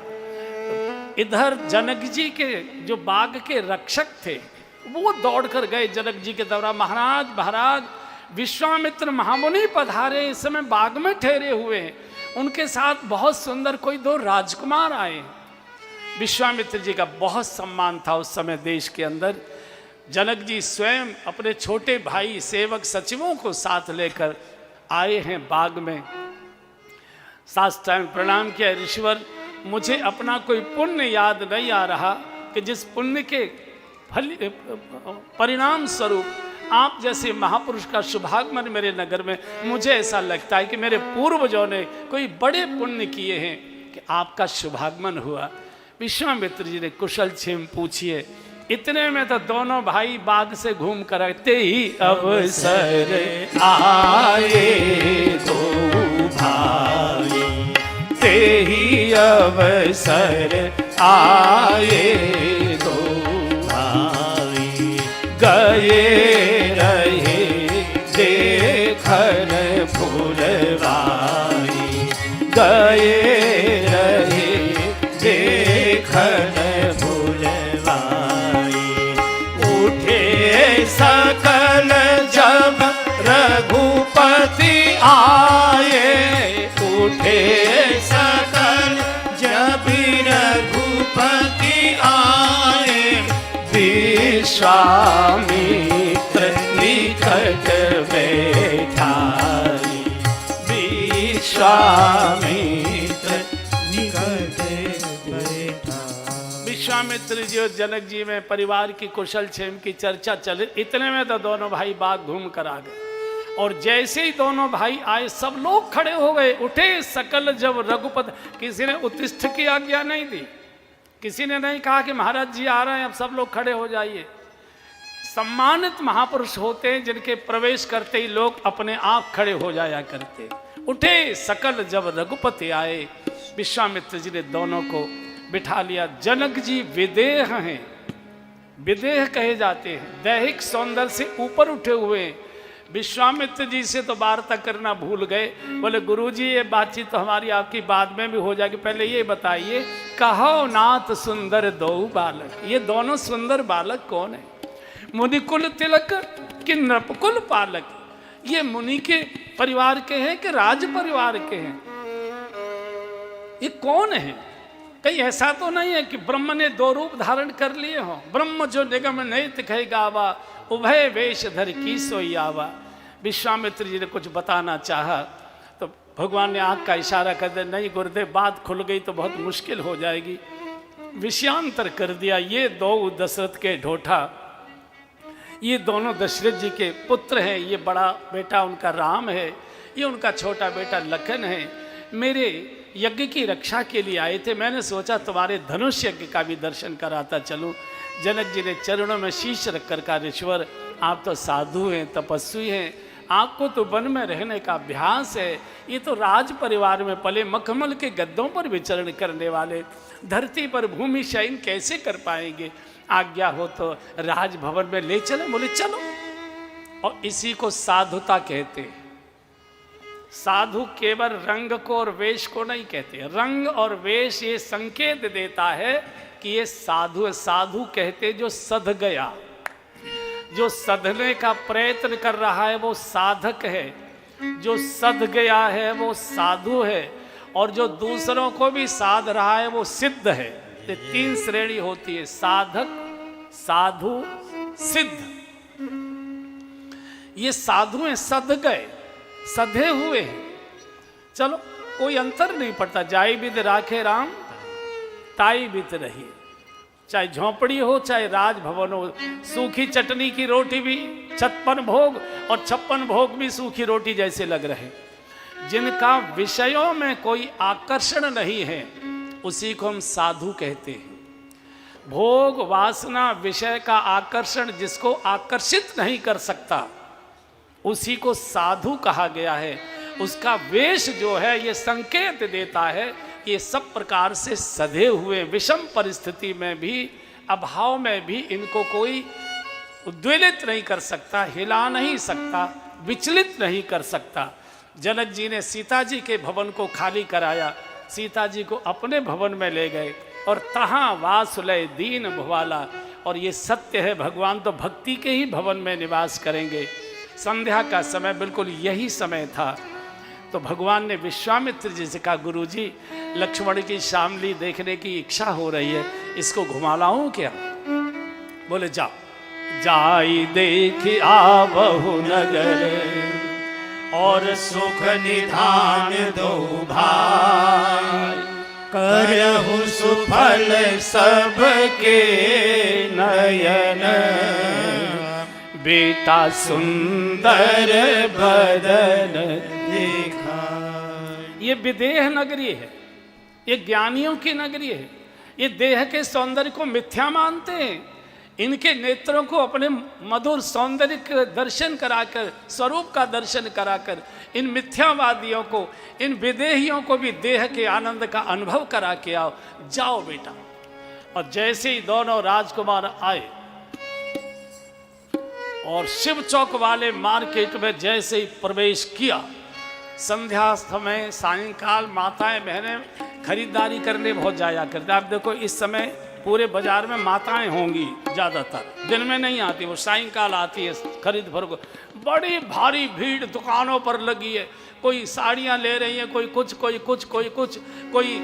इधर जनक जी के जो बाग के रक्षक थे वो दौड़कर गए जनक जी के दौरा, महाराज महाराज विश्वामित्र महामुनि पधारे, इस समय बाग में ठहरे हुए हैं, उनके साथ बहुत सुंदर कोई 2 राजकुमार आए। विश्वामित्र जी का बहुत सम्मान था उस समय देश के अंदर। जनक जी स्वयं अपने छोटे भाई सेवक सचिवों को साथ लेकर आए हैं बाग में। साष्टांग प्रणाम किया, ऋषिवर मुझे अपना कोई पुण्य याद नहीं आ रहा कि जिस पुण्य के फल परिणाम स्वरूप आप जैसे महापुरुष का शुभागमन मेरे नगर में, मुझे ऐसा लगता है कि मेरे पूर्वजों ने कोई बड़े पुण्य किए हैं कि आपका शुभागमन हुआ। विश्वामित्र जी ने कुशल क्षेम पूछिए। इतने में तो दोनों भाई बाग से घूम कर आते ही अवसर आए, दो भाई ते ही अवसर आए, दो भाई गए रहे देखन फूलवाई, गए रहे देखन फूलवाई। उठे सकल जब रघुपति आए, उठे सकल जब रघुपति आए, विश्वामित्र निकट बैठाई, विश्वामित्र निकट बैठाई। विश्वामित्र जी और जनक जी में परिवार की कुशल क्षेम की चर्चा चले। इतने में तो दोनों भाई बाग घूम कर आ गए और जैसे ही दोनों भाई आए सब लोग खड़े हो गए। उठे सकल जब रघुपति, किसी ने उत्तिष्ठ की आज्ञा नहीं दी, किसी ने नहीं कहा कि महाराज जी आ रहे हैं अब सब लोग खड़े हो जाइए। सम्मानित महापुरुष होते हैं जिनके प्रवेश करते ही लोग अपने आप खड़े हो जाया करते। उठे सकल जब रघुपति आए, विश्वामित्र जी ने दोनों को बिठा लिया। जनक जी विदेह हैं, विदेह कहे जाते हैं, दैहिक सौंदर्य से ऊपर उठे हुए। विश्वामित्र जी से तो वार्ता करना भूल गए। बोले गुरुजी ये बातचीत तो हमारी आपकी बाद में भी हो जाएगी, पहले ये बताइए कहो नाथ सुंदर दो बालक, ये दोनों सुंदर बालक कौन है? मुनिकुल तिलक कि नृपकुल पालक? ये मुनि के परिवार के हैं कि राज परिवार के हैं? ये कौन है? कहीं ऐसा तो नहीं है कि ब्रह्म ने 2 रूप धारण कर लिए हो? ब्रह्म जो निगम नैत कहे गावा, उभय वेश धर की सोई आवा। विश्वामित्र जी ने कुछ बताना चाहा तो भगवान ने आंख का इशारा कर दिया, नहीं गुरुदेव बात खुल गई तो बहुत मुश्किल हो जाएगी। विषयांतर कर दिया। ये 2 दशरथ के ढोठा, ये दोनों दशरथ जी के पुत्र हैं। ये बड़ा बेटा उनका राम है, ये उनका छोटा बेटा लखन है। मेरे यज्ञ की रक्षा के लिए आए थे, मैंने सोचा तुम्हारे धनुष यज्ञ का भी दर्शन कराता चलूं। जनक जी ने चरणों में शीश रखकर कहा, ऋषिवर आप तो साधु हैं, तपस्वी हैं, आपको तो वन में रहने का अभ्यास है। ये तो राज परिवार में पले, मखमल के गद्दों पर विचरण करने वाले, धरती पर भूमि शयन कैसे कर पाएंगे? आज्ञा हो तो राजभवन में ले चलो। बोले चलो। और इसी को साधुता कहते हैं। साधु केवल रंग को और वेश को नहीं कहते। रंग और वेश ये संकेत देता है कि ये साधु है। साधु कहते जो सध गया, जो सधने का प्रयत्न कर रहा है वो साधक है। जो सध गया है वो साधु है, और जो दूसरों को भी साध रहा है वो सिद्ध है। ये तीन श्रेणी होती है, साधक, साधु, सिद्ध। ये साधु हैं, सध गए, सधे हुए हैं। चलो कोई अंतर नहीं पड़ता, जाई बिद राखे राम ताई बित रही। चाहे झोंपड़ी हो चाहे राजभवन हो, सूखी चटनी की रोटी भी 56 भोग और 56 भोग भी सूखी रोटी जैसे लग रहे। जिनका विषयों में कोई आकर्षण नहीं है उसी को हम साधु कहते हैं। भोग वासना विषय का आकर्षण जिसको आकर्षित नहीं कर सकता उसी को साधु कहा गया है। उसका वेश जो है ये संकेत देता है कि ये सब प्रकार से सधे हुए, विषम परिस्थिति में भी, अभाव में भी इनको कोई उद्वेलित नहीं कर सकता, हिला नहीं सकता, विचलित नहीं कर सकता। जनक जी ने सीता जी के भवन को खाली कराया, सीता जी को अपने भवन में ले गए और तहाँ वास लय दीन भुवाला। और ये सत्य है, भगवान तो भक्ति के ही भवन में निवास करेंगे। संध्या का समय बिल्कुल यही समय था। तो भगवान ने विश्वामित्र जी से कहा, गुरुजी लक्ष्मण की शामली देखने की इच्छा हो रही है, इसको घुमा लाऊं क्या? बोले जाओ। जाई देखी आवहु नगर और सुख निधान दो भाई, करहु सुफल सबके नयन, बेटा सुंदर बदन देखा। ये विदेह नगरी है, ये ज्ञानियों की नगरी है। ये देह के सौंदर्य को मिथ्या मानते हैं। इनके नेत्रों को अपने मधुर सौंदर्य का दर्शन कराकर, स्वरूप का दर्शन कराकर इन मिथ्यावादियों को, इन विदेहियों को भी देह के आनंद का अनुभव करा के आओ। जाओ बेटा। और जैसे ही दोनों राजकुमार आए और शिव चौक वाले मार्केट में जैसे ही प्रवेश किया, संध्या समय सायंकाल माताएं बहनें खरीदारी करने बहुत जाया करते। आप देखो इस समय पूरे बाजार में माताएं होंगी ज़्यादातर, दिन में नहीं आती, वो सायंकाल आती है खरीद भर को। बड़ी भारी भीड़ दुकानों पर लगी है। कोई साड़ियाँ ले रही हैं, कोई कुछ, कोई कुछ, कोई कुछ, कोई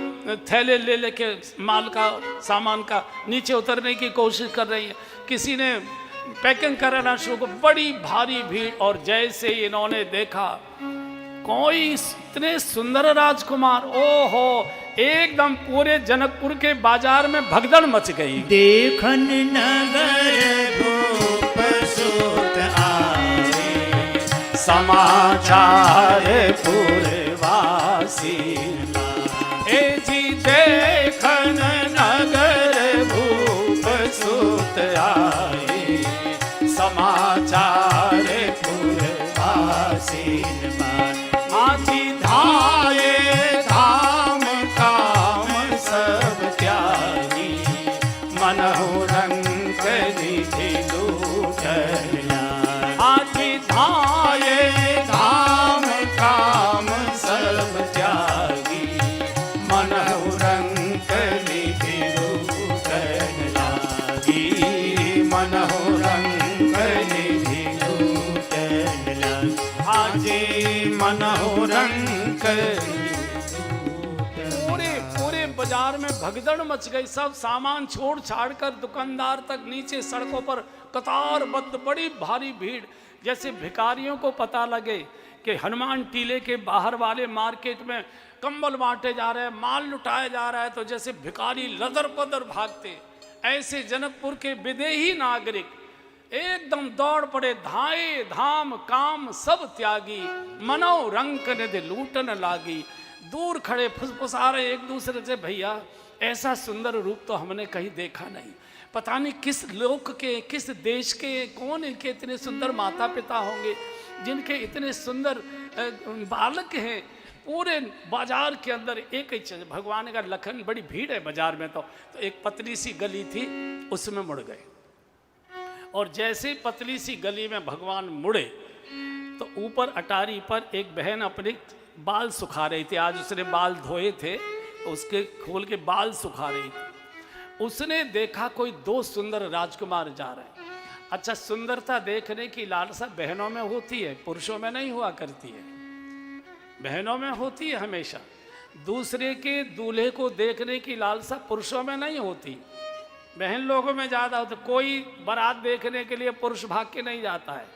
थैले ले लेके माल का, सामान का नीचे उतरने की कोशिश कर रही है। किसी ने पैकिंग कराना शुरू को, बड़ी भारी भीड़। और जैसे इन्होंने देखा कोई इतने सुंदर राजकुमार, ओहो, एकदम पूरे जनकपुर के बाजार में भगदड़ मच गई। देखन नगर भूप सुत आए, समाचार पुरवासी ए जी, देखन नगर भूप सुत आए, समाचार पुरवासी आजी धाये धाम काम सब त्यागी, मनहु रंग निधि लूटला। आजी धाये धाम काम सब त्यागी, मनहु रंग निधि लूटला। मनहु रंग निधि लूटला। आजी मनहु रंग। पूरे बाजार में भगदड़ मच गई। सब सामान छोड़ छाड़ कर दुकानदार तक नीचे सड़कों पर कतारबद्ध बड़ी भारी भीड़। जैसे भिखारियों को पता लगे कि हनुमान टीले के बाहर वाले मार्केट में कंबल बांटे जा रहे हैं, माल लुटाया जा रहा है, तो जैसे भिखारी लदर पदर भागते, ऐसे जनकपुर के विदेही नागरिक एकदम दौड़ पड़े। धाये धाम काम सब त्यागी, मनो रंक निधि लूटन लागी। दूर खड़े फुसफुसा रहे एक दूसरे से, भैया ऐसा सुंदर रूप तो हमने कहीं देखा नहीं। पता नहीं किस लोक के, किस देश के, कौन इनके इतने सुंदर माता पिता होंगे जिनके इतने सुंदर बालक हैं। पूरे बाजार के अंदर एक ही चीज, भगवान का लखन, बड़ी भीड़ है बाजार में। तो एक पतली सी गली थी, उसमें मुड़ गए। और जैसे पतली सी गली में भगवान मुड़े तो ऊपर अटारी पर एक बहन अपने बाल सुखा रही थी। आज उसने बाल धोए थे, उसके खोल के बाल सुखा रही थी। उसने देखा कोई दो सुंदर राजकुमार जा रहे हैं। अच्छा, सुंदरता देखने की लालसा बहनों में होती है, पुरुषों में नहीं हुआ करती है। बहनों में होती है हमेशा, दूसरे के दूल्हे को देखने की लालसा पुरुषों में नहीं होती, बहन लोगों में ज़्यादा होती। कोई बारात देखने के लिए पुरुष भाग के नहीं जाता है,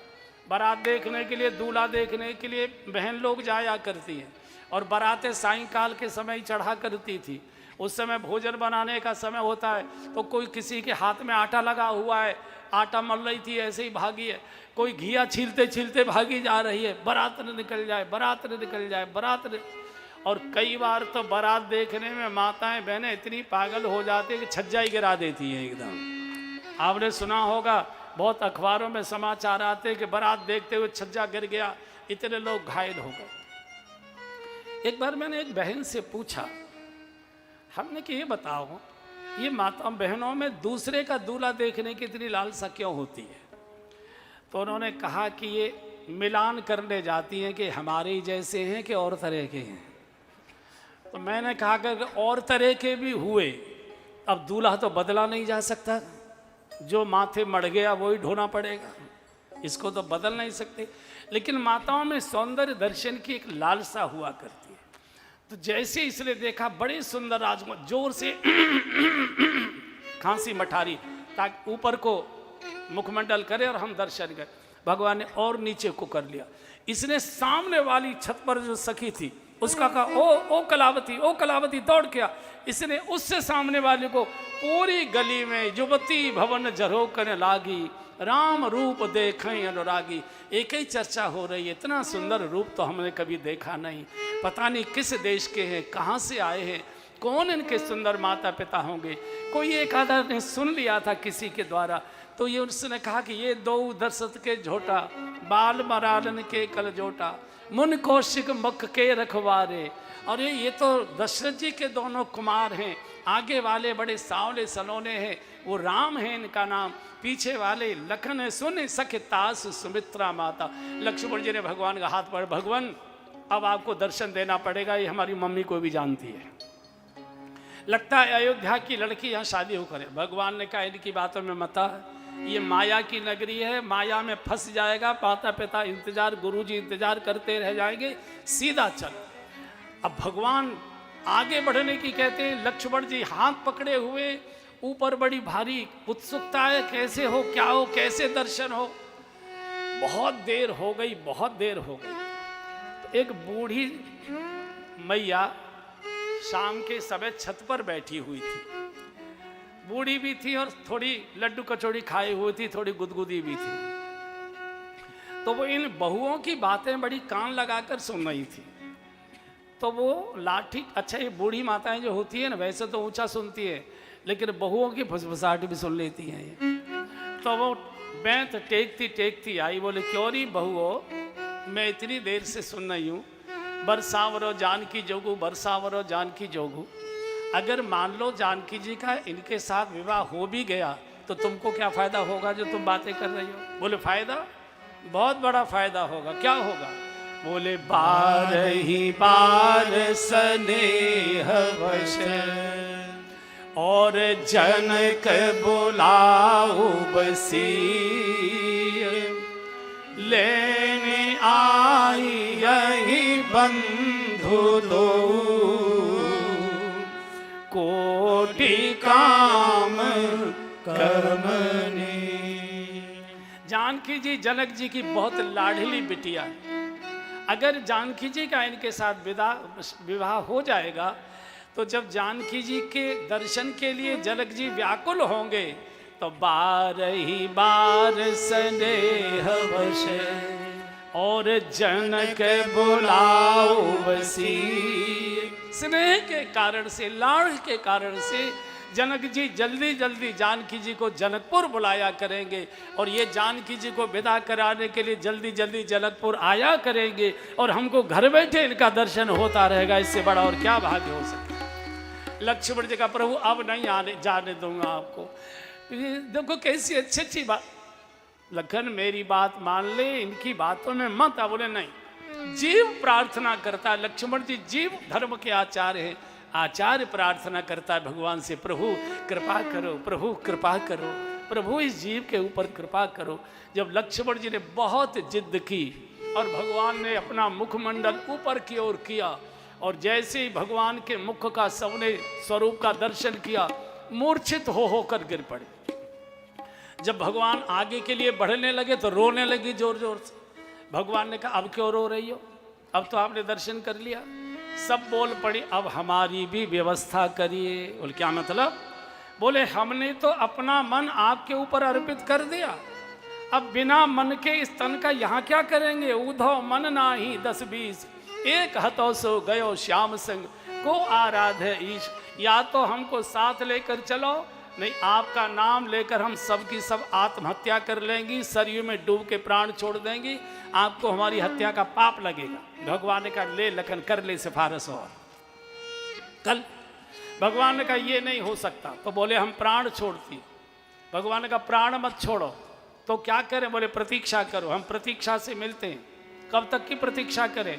बारात देखने के लिए, दूल्हा देखने के लिए बहन लोग जाया करती हैं। और बारातें सायंकाल के समय चढ़ा करती थी, उस समय भोजन बनाने का समय होता है, तो कोई किसी के हाथ में आटा लगा हुआ है, आटा मल रही थी, ऐसे ही भागी है, कोई घिया छीलते छीलते भागी जा रही है, बारात न निकल जाए, बारात न निकल जाए, बारात न। और कई बार तो बारात देखने में माताएं बहनें इतनी पागल हो जाती है कि छज्जा ही गिरा देती हैं एकदम। आपने सुना होगा, बहुत अखबारों में समाचार आते हैं कि बारात देखते हुए छज्जा गिर गया, इतने लोग घायल हो गए। एक बार मैंने एक बहन से पूछा, हमने कि ये बताओ, ये माता बहनों में दूसरे का दूल्हा देखने की इतनी लालसा क्यों होती है? तो उन्होंने कहा कि ये मिलान करने जाती हैं कि हमारे ही जैसे हैं कि और तरह के हैं। तो मैंने कहा कि और तरह के भी हुए, अब दूल्हा तो बदला नहीं जा सकता, जो माथे मड़ गया वही ढोना पड़ेगा, इसको तो बदल नहीं सकते। लेकिन माताओं में सौंदर्य दर्शन की एक लालसा हुआ करती है। तो जैसे इसने देखा बड़े सुंदर राजकुमार, जोर से खांसी मठारी ताकि ऊपर को मुखमंडल करे और हम दर्शन करें। भगवान ने और नीचे को कर लिया। इसने सामने वाली छत पर जो सखी थी उसका कहा, ओ कलावती, ओ कलावती, दौड़ के आ। इसने उससे सामने वाले को, पूरी गली में युवती भवन जरो करने लागी, राम रूप देखें अनुरागी। एक ही चर्चा हो रही है, इतना सुंदर रूप तो हमने कभी देखा नहीं, पता नहीं किस देश के हैं, कहाँ से आए हैं, कौन इनके सुंदर माता पिता होंगे। कोई एक आधा ने सुन लिया था किसी के द्वारा, तो ये उसने कहा कि ये दो दरसत के झोटा, बाल मरालन के कल जोटा, मुन कौशिक मुख के रखवारे। और ये तो दशरथ जी के दोनों कुमार हैं, आगे वाले बड़े सांवले सलोने हैं, वो राम है इनका नाम, पीछे वाले लखन है, सुन सखे तास सुमित्रा माता। लक्ष्मण जी ने भगवान का हाथ पकड़, भगवान अब आपको दर्शन देना पड़ेगा, ये हमारी मम्मी को भी जानती है, लगता है अयोध्या की लड़की यहाँ शादी हो करे। भगवान ने कहा इनकी बातों में मत आ, ये माया की नगरी है, माया में फंस जाएगा, माता पिता इंतजार, गुरुजी इंतजार करते रह जाएंगे, सीधा चल। अब भगवान आगे बढ़ने की कहते हैं, लक्ष्मण जी हाथ पकड़े हुए, ऊपर बड़ी भारी उत्सुकता है, कैसे हो, क्या हो, कैसे दर्शन हो। बहुत देर हो गई, बहुत देर हो गई। तो एक बूढ़ी मैया शाम के समय छत पर बैठी हुई थी, बूढ़ी भी थी और थोड़ी लड्डू कचौड़ी खाई हुई थी, थोड़ी गुदगुदी भी थी। तो वो इन बहुओं की बातें बड़ी कान लगाकर सुन रही थी। तो वो लाठी, अच्छा ये बूढ़ी माताएं जो होती है ना, वैसे तो ऊंचा सुनती है, लेकिन बहुओं की फुसफुसाहट भी सुन लेती हैं ये। तो वो बैंत टेकती आई, बोले क्यों नहीं बहुओं, मैं इतनी देर से सुन रही हूँ, बरसावरो जानकी जोगू, बरसावरो जानकी जोगू। अगर मान लो जानकी जी का इनके साथ विवाह हो भी गया तो तुमको क्या फायदा होगा जो तुम बातें कर रही हो? बोले फायदा, बहुत बड़ा फायदा होगा। क्या होगा? बोले बारही बार स्नेह वश और जनक बुलाऊ बसी, लेने आई यही बंधु दो, कोटि काम करमनी। जानकी जी जनक जी की बहुत लाडली बिटिया है। अगर जानकी जी का इनके साथ विवाह हो जाएगा तो जब जानकी जी के दर्शन के लिए जनक जी व्याकुल होंगे तो बारही बार स्नेह वश और जनक बुलाओ बसी। स्नेह के कारण से, लाड़ के कारण से जनक जी जल्दी जल्दी जानकी जी को जनकपुर बुलाया करेंगे और ये जानकी जी को विदा कराने के लिए जल्दी जल्दी जनकपुर आया करेंगे और हमको घर बैठे इनका दर्शन होता रहेगा। इससे बड़ा और क्या भाग्य हो सकता। लक्ष्मण जी का प्रभु अब नहीं जाने दूंगा आपको। देखो कैसी अच्छी अच्छी बात, लखन मेरी बात मान ले, इनकी बातों में मत आ। बोले नहीं, जीव प्रार्थना करता है। लक्ष्मण जी जीव धर्म के आचार्य हैं, आचार्य प्रार्थना करता है भगवान से, प्रभु कृपा करो, प्रभु कृपा करो, प्रभु इस जीव के ऊपर कृपा करो। जब लक्ष्मण जी ने बहुत जिद की और भगवान ने अपना मुखमंडल ऊपर की ओर किया और जैसे ही भगवान के मुख का सबने स्वरूप का दर्शन किया, मूर्छित हो होकर गिर पड़े। जब भगवान आगे के लिए बढ़ने लगे तो रोने लगी जोर जोर से। भगवान ने कहा अब क्यों रो रही हो, अब तो आपने दर्शन कर लिया। सब बोल पड़ी अब हमारी भी व्यवस्था करिए। बोले क्या मतलब? बोले हमने तो अपना मन आपके ऊपर अर्पित कर दिया, अब बिना मन के इस तन का यहाँ क्या करेंगे। उधो मन नाही 10-20 एक हतो सो गयो श्याम संग को आराधे ईश। या तो हमको साथ लेकर चलो, नहीं आपका नाम लेकर हम सब की सब आत्महत्या कर लेंगी, सरयू में डूब के प्राण छोड़ देंगी, आपको हमारी हत्या का पाप लगेगा। भगवान ने कहा ले लखन कर ले सिफारिश और कल। भगवान ने कहा ये नहीं हो सकता, तो बोले हम प्राण छोड़ती। भगवान ने कहा प्राण मत छोड़ो, तो क्या करें? बोले प्रतीक्षा करो, हम प्रतीक्षा से मिलते हैं। कब तक की प्रतीक्षा करें?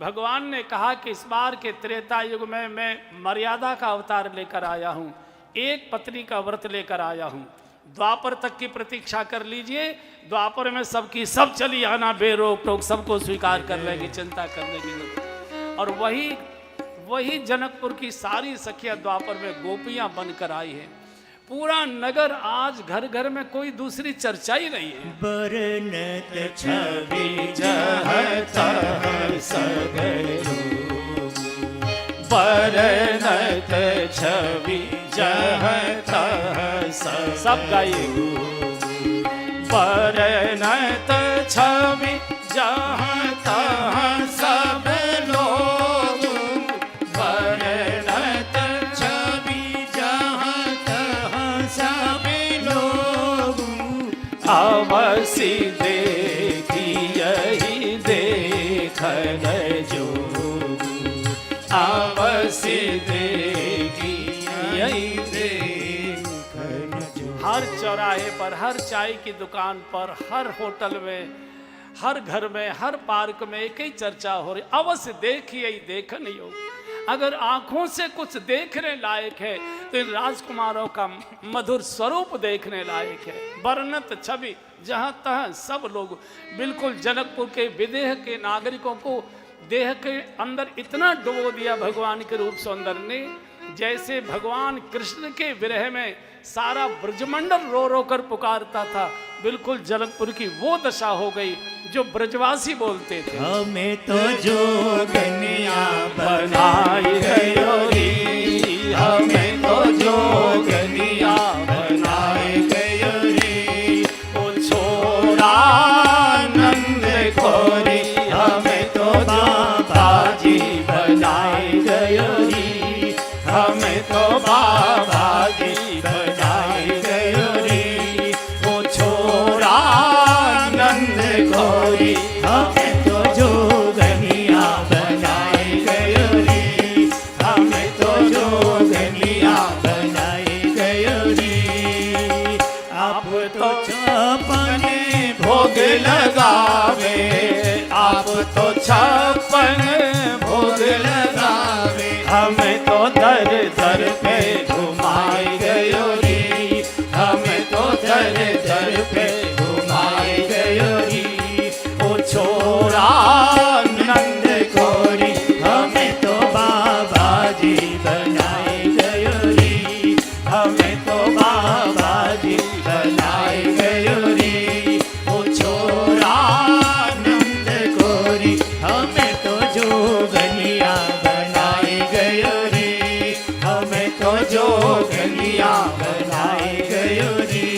भगवान ने कहा कि इस बार के त्रेता युग में मैं मर्यादा का अवतार लेकर आया हूँ, एक पत्नी का व्रत लेकर आया हूँ। द्वापर तक की प्रतीक्षा कर लीजिए, द्वापर में सबकी सब चली आना बेरोक टोक, सबको स्वीकार कर लेगी, चिंता करने की जरूरत। और वही जनकपुर की सारी सखियां द्वापर में गोपियां बनकर आई हैं। पूरा नगर आज घर घर में कोई दूसरी चर्चा ही नहीं है। बरनत छवि जहत सगरो, बरनत छवि जहत सब गाइए। बरनत छवि जहत सब लोग, बरनत छवि जहत सब लोग। अवसि देखी यही देखन जो, अवसि देखी यही देखन जो। हर चौराहे पर, हर चाय की दुकान पर, हर होटल में, हर घर में, हर पार्क में एक ही चर्चा हो रही, अवश्य देखिए ही देखन योग। अगर आंखों से कुछ देखने लायक है तो इन राजकुमारों का मधुर स्वरूप देखने लायक है। बरनत छवि जहाँ तहाँ सब लोग, बिल्कुल जनकपुर के विदेह के नागरिकों को देह के अंदर इतना डुबो दिया भगवान के रूप सौंदर्य ने, जैसे भगवान कृष्ण के विरह में सारा ब्रजमंडल रो रो कर पुकारता था। बिल्कुल जनकपुर की वो दशा हो गई जो ब्रजवासी बोलते थे। हमें तो जोगनिया बनाई गयो रे, हमें तो जोगनिया बनाई गयो रे। ओ छोरा नंद खोरी, हमें तो बाबाजी बनाई गयो रे, हमें तो बाबाजी बनाई गयो रे। ओ छोरा नंद खोरी, हमें तो जोगनिया बनाई गयो रे, हमें तो जोगनिया बनाई गयो रे। आप तो छप्पन भोग लगावे, आप तो छप्पन भोग लगावे। हमें तो दर दर पे घुमाई गयो रे, हमें तो दर दर पे घुमाई गयो रे। ओ छोरा नंद खोरी, हमें तो बाबाजी बनाई गयो रे, हमें तो बाबाजी बनाई गयो रे। ओ छोरा नंद खोरी, हमें तो जोगनिया बनाई गयो रे, हमें तो जोगनिया बनाई गयो रे।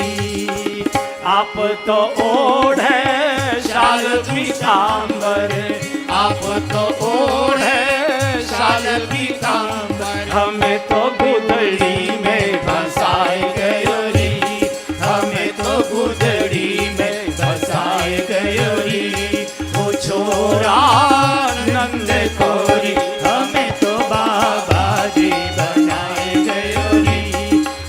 आप तो ओढ़े शाल पीतांबर, आप तो ओढ़े शाल पीतांबर। हमें तो गुदड़ी में फंसाए गयो रे, हमें तो गुदड़ी में फंसाए गयो रे। ओ छोरा नंद खोरी, हमें तो बाबाजी बनाए गयो रे,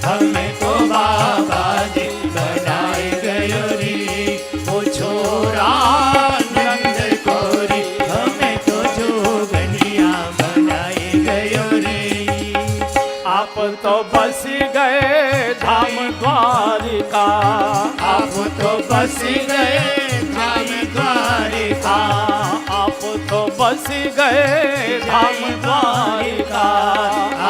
हमें तो बाबाजी बनाए गयो रे। ओ छोरा नंद खोरी, हमें तो जोगनिया बनाए गयो रे। आप तो बस गए धाम द्वारिका, आप तो बस गए धाम द्वारिका, आप तो बस गए धाम द्वारिका,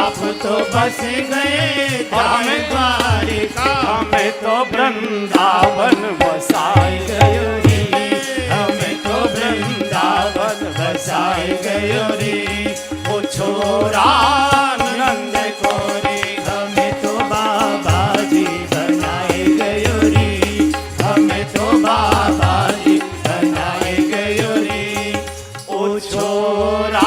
आप तो बस गए धाम द्वारिका, हमें तो वृंदावन बसाए गयो रे, हमें तो वृंदावन बसाए गयो रे, वो छोरा नंद को रे, हमें तो बाबा जी बनाए गयो रे, हमें तो बाबा जी बनाए गयो रे, वो छोरा